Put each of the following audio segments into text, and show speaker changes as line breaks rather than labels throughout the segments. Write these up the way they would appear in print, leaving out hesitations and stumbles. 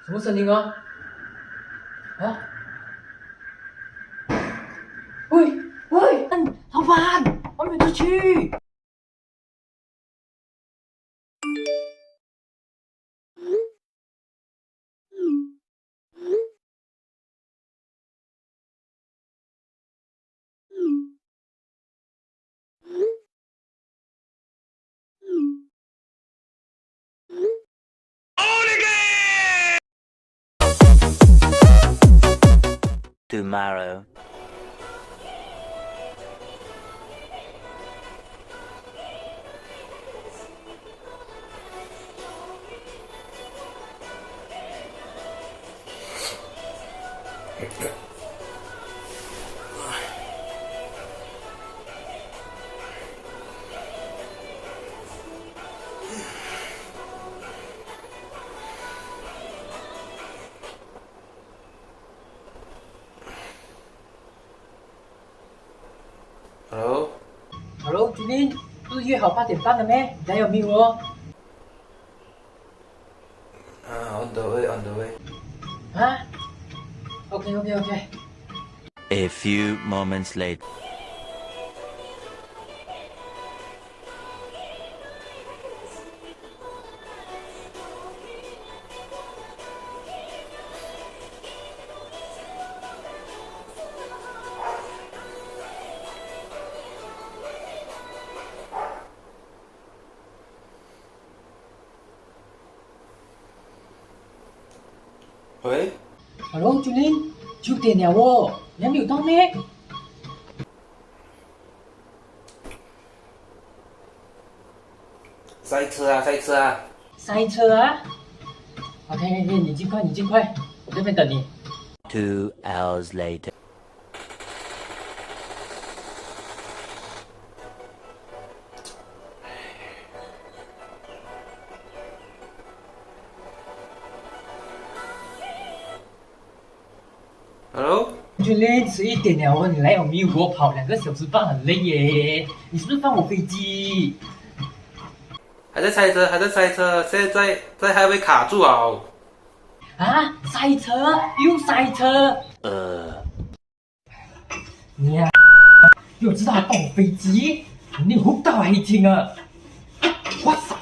什么声音啊？啊？喂喂，老板，外面出去！Tomorrow. Hello， 君琳，不是约好8点半的咩？你还有没有哦
？On the way, on the way.
啊 ？OK。A
few moments later.
喂
？Hello， 君琳，9点了哦，你还没有到咩？
塞车啊！
塞车啊 ？OK， 你尽快，我这边等你。
2 hours later.
Hello，
君琳，11点了哦，你来有没有？我跑2个小时半很累耶，你是不是放我飞机？
还在塞车，现在还会卡住啊！
啊，塞车又塞车！你呀、又知道还放我飞机，你胡搞还听啊！哇塞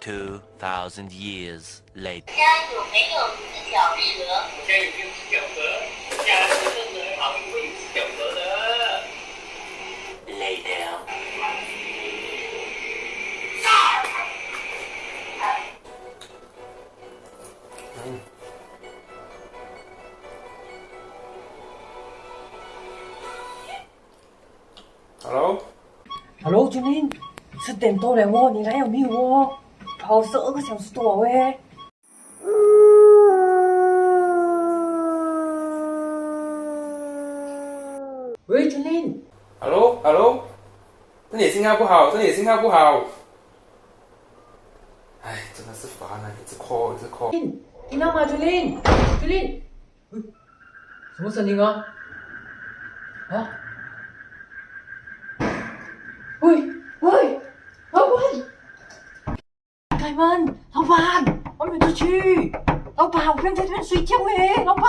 2,000 years later.
家有没有四脚蛇？
家有没有四脚蛇？家里的人好像会有四脚蛇的。
Later.
Hello， 君琳，10点多了哦，你来有没有哦？跑12个小时多喂。喂，君琳。
Hello，这里信号不好。哎，真的是烦啊！一直 call。
听到吗，君琳？什么声音啊？啊？喂，老板！开门，老板，外面出去！老板，我不想在这边睡觉诶，老板！